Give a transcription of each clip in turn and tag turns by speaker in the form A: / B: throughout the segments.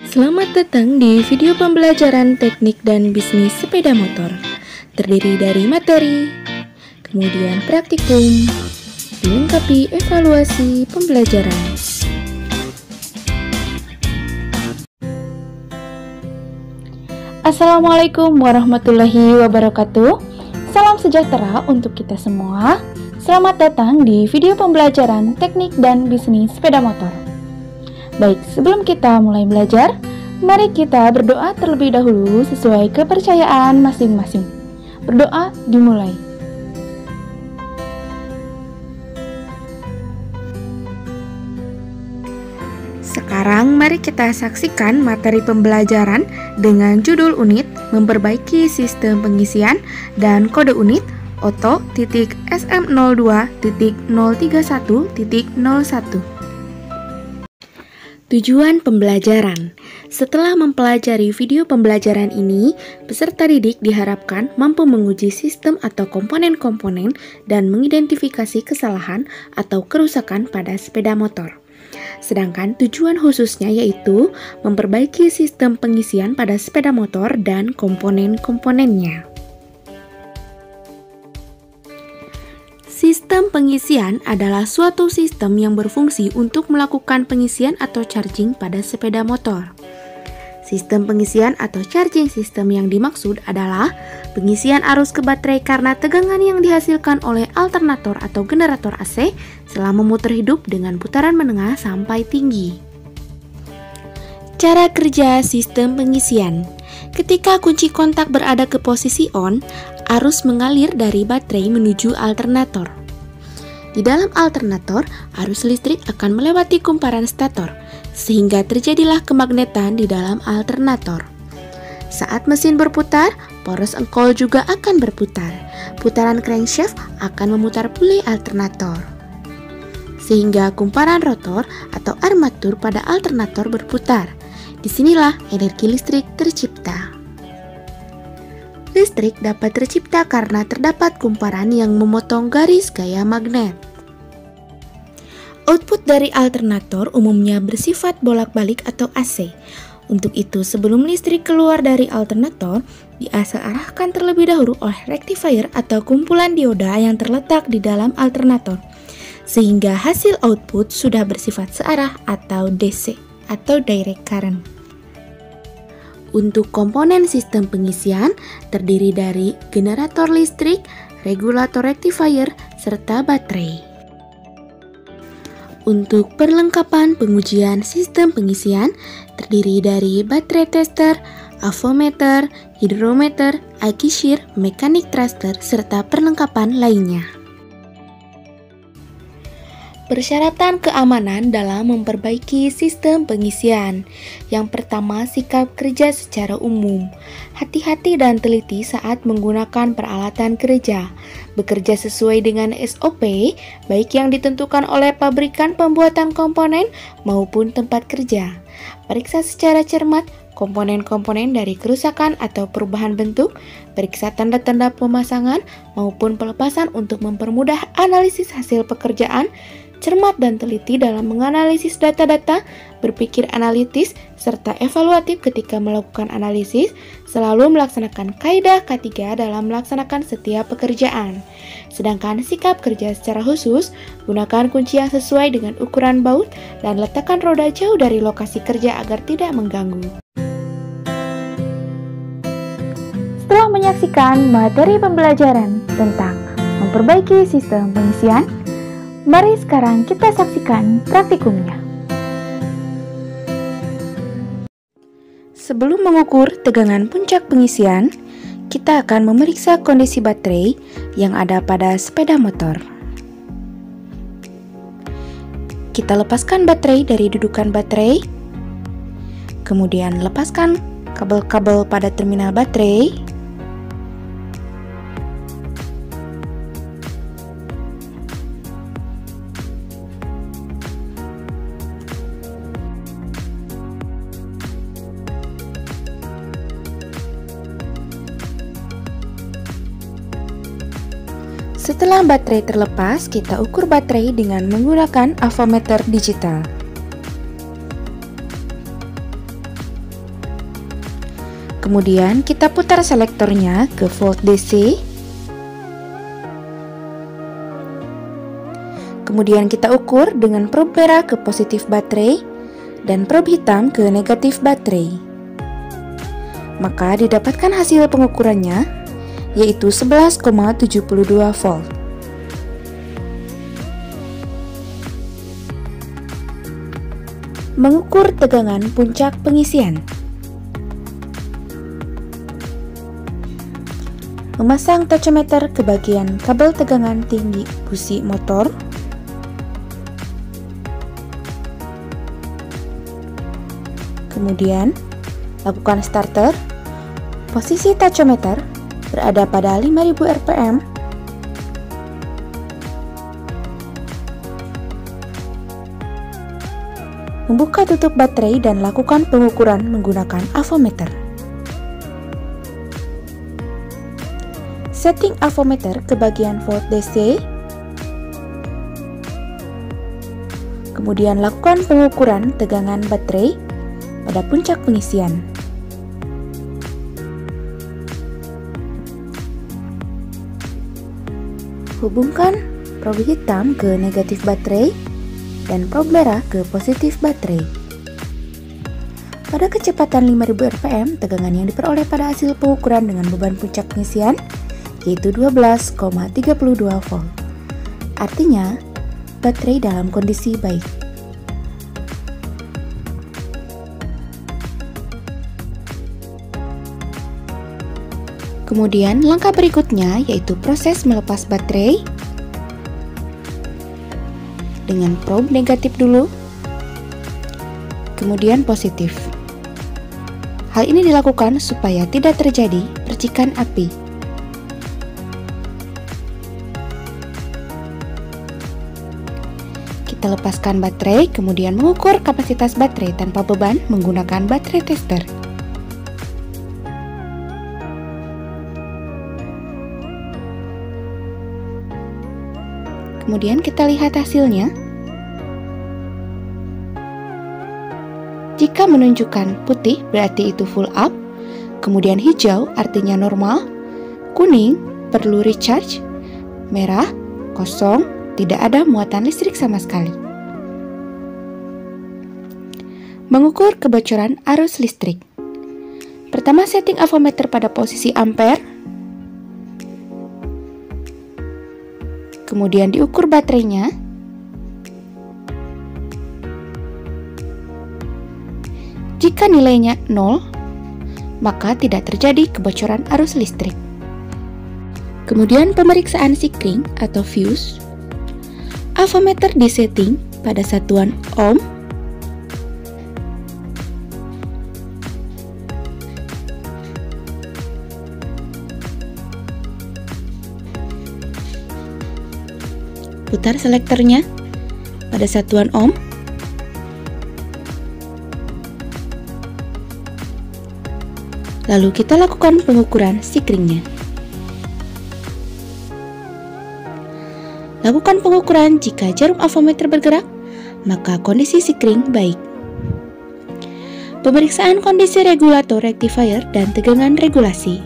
A: Selamat datang di video pembelajaran teknik dan bisnis sepeda motor. Terdiri dari materi, kemudian praktikum, dilengkapi evaluasi pembelajaran. Assalamualaikum warahmatullahi wabarakatuh. Salam sejahtera untuk kita semua. Selamat datang di video pembelajaran teknik dan bisnis sepeda motor. Baik, sebelum kita mulai belajar, mari kita berdoa terlebih dahulu sesuai kepercayaan masing-masing. Berdoa dimulai. Sekarang mari kita saksikan materi pembelajaran dengan judul unit Memperbaiki Sistem Pengisian dan kode unit Oto.SM02.031.01. Tujuan pembelajaran. Setelah mempelajari video pembelajaran ini, peserta didik diharapkan mampu menguji sistem atau komponen-komponen dan mengidentifikasi kesalahan atau kerusakan pada sepeda motor. Sedangkan tujuan khususnya yaitu memperbaiki sistem pengisian pada sepeda motor dan komponen-komponennya. Sistem pengisian adalah suatu sistem yang berfungsi untuk melakukan pengisian atau charging pada sepeda motor. Sistem pengisian atau charging system yang dimaksud adalah pengisian arus ke baterai karena tegangan yang dihasilkan oleh alternator atau generator AC selama memutar hidup dengan putaran menengah sampai tinggi. Cara kerja sistem pengisian. Ketika kunci kontak berada ke posisi on, arus mengalir dari baterai menuju alternator. Di dalam alternator, arus listrik akan melewati kumparan stator, sehingga terjadilah kemagnetan di dalam alternator. Saat mesin berputar, poros engkol juga akan berputar. Putaran crankshaft akan memutar puli alternator, sehingga kumparan rotor atau armatur pada alternator berputar. Disinilah energi listrik tercipta. Listrik dapat tercipta karena terdapat kumparan yang memotong garis gaya magnet. Output dari alternator umumnya bersifat bolak-balik atau AC. Untuk itu, sebelum listrik keluar dari alternator, diarahkan terlebih dahulu oleh rectifier atau kumpulan dioda yang terletak di dalam alternator, sehingga hasil output sudah bersifat searah atau DC atau direct current. Untuk komponen sistem pengisian terdiri dari generator listrik, regulator rectifier, serta baterai. Untuk perlengkapan pengujian sistem pengisian terdiri dari baterai tester, avometer, hidrometer, akisir, mekanik thruster, serta perlengkapan lainnya. Persyaratan keamanan dalam memperbaiki sistem pengisian. Yang pertama, sikap kerja secara umum. Hati-hati dan teliti saat menggunakan peralatan kerja. Bekerja sesuai dengan SOP, baik yang ditentukan oleh pabrikan pembuatan komponen maupun tempat kerja. Periksa secara cermat komponen-komponen dari kerusakan atau perubahan bentuk, periksa tanda-tanda pemasangan maupun pelepasan untuk mempermudah analisis hasil pekerjaan. Cermat dan teliti dalam menganalisis data-data, berpikir analitis, serta evaluatif ketika melakukan analisis, selalu melaksanakan kaidah K3 dalam melaksanakan setiap pekerjaan. Sedangkan sikap kerja secara khusus, gunakan kunci yang sesuai dengan ukuran baut dan letakkan roda jauh dari lokasi kerja agar tidak mengganggu. Setelah menyaksikan materi pembelajaran tentang memperbaiki sistem pengisian, mari sekarang kita saksikan praktikumnya. Sebelum mengukur tegangan puncak pengisian, kita akan memeriksa kondisi baterai yang ada pada sepeda motor. Kita lepaskan baterai dari dudukan baterai, kemudian lepaskan kabel-kabel pada terminal baterai. Setelah baterai terlepas, kita ukur baterai dengan menggunakan avometer digital. Kemudian kita putar selektornya ke volt DC. Kemudian kita ukur dengan probe merah ke positif baterai dan probe hitam ke negatif baterai. Maka didapatkan hasil pengukurannya yaitu 11,72 volt. Mengukur tegangan puncak pengisian. Memasang tachometer ke bagian kabel tegangan tinggi busi motor. Kemudian, lakukan starter. Posisi tachometer berada pada 5000 rpm. Membuka tutup baterai dan lakukan pengukuran menggunakan avometer. Setting avometer ke bagian volt DC. Kemudian lakukan pengukuran tegangan baterai pada puncak pengisian. Hubungkan probe hitam ke negatif baterai dan probe merah ke positif baterai. Pada kecepatan 5000 rpm, tegangan yang diperoleh pada hasil pengukuran dengan beban puncak pengisian yaitu 12,32 volt. Artinya, baterai dalam kondisi baik. Kemudian, langkah berikutnya yaitu proses melepas baterai dengan probe negatif dulu, kemudian positif. Hal ini dilakukan supaya tidak terjadi percikan api. Kita lepaskan baterai, kemudian mengukur kapasitas baterai tanpa beban menggunakan baterai tester. Kemudian kita lihat hasilnya. Jika menunjukkan putih berarti itu full up, kemudian hijau artinya normal, kuning perlu recharge, merah kosong, tidak ada muatan listrik sama sekali. Mengukur kebocoran arus listrik. Pertama, setting avometer pada posisi ampere. Kemudian diukur baterainya. Jika nilainya 0, maka tidak terjadi kebocoran arus listrik. Kemudian pemeriksaan sikring atau fuse. Avometer disetting pada satuan ohm. Putar selektornya pada satuan ohm. Lalu kita lakukan pengukuran sikringnya. Lakukan pengukuran jika jarum avometer bergerak, maka kondisi sikring baik. Pemeriksaan kondisi regulator rectifier dan tegangan regulasi.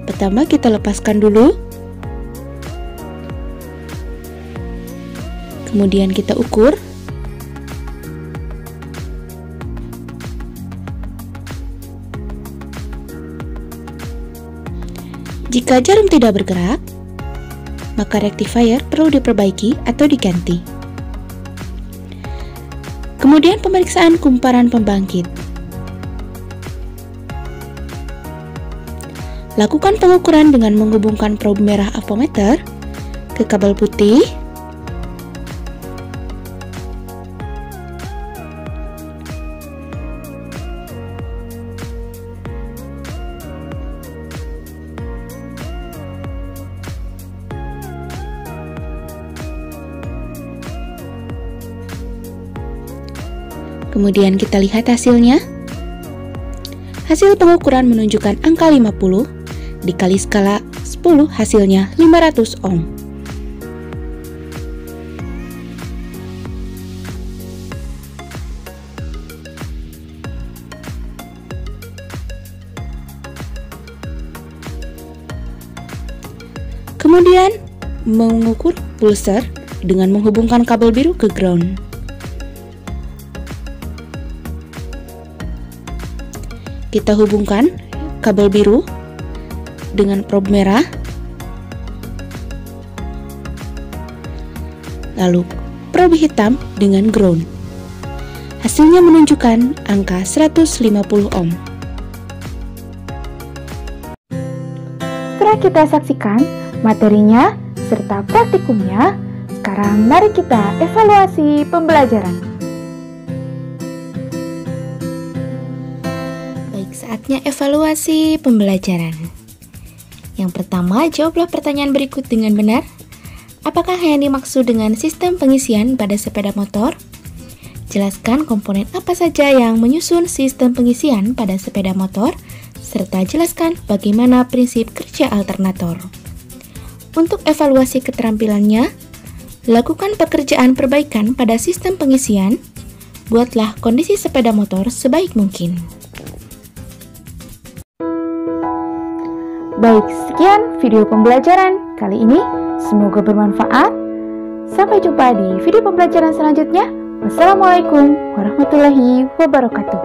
A: Pertama kita lepaskan dulu. Kemudian kita ukur. Jika jarum tidak bergerak, maka rectifier perlu diperbaiki atau diganti. Kemudian pemeriksaan kumparan pembangkit. Lakukan pengukuran dengan menghubungkan probe merah avometer ke kabel putih. Kemudian kita lihat hasilnya. Hasil pengukuran menunjukkan angka 50 dikali skala 10 hasilnya 500 ohm. Kemudian, mengukur pulser dengan menghubungkan kabel biru ke ground. Kita hubungkan kabel biru dengan probe merah, lalu probe hitam dengan ground. Hasilnya menunjukkan angka 150 ohm.
B: Setelah kita saksikan materinya serta praktikumnya, sekarang mari kita evaluasi pembelajaran.
A: Baik, saatnya evaluasi pembelajaran. Yang pertama, jawablah pertanyaan berikut dengan benar. Apakah yang dimaksud dengan sistem pengisian pada sepeda motor? Jelaskan komponen apa saja yang menyusun sistem pengisian pada sepeda motor, serta jelaskan bagaimana prinsip kerja alternator. Untuk evaluasi keterampilannya, lakukan pekerjaan perbaikan pada sistem pengisian, buatlah kondisi sepeda motor sebaik mungkin.
B: Baik, sekian video pembelajaran kali ini. Semoga bermanfaat. Sampai jumpa di video pembelajaran selanjutnya. Wassalamualaikum warahmatullahi wabarakatuh.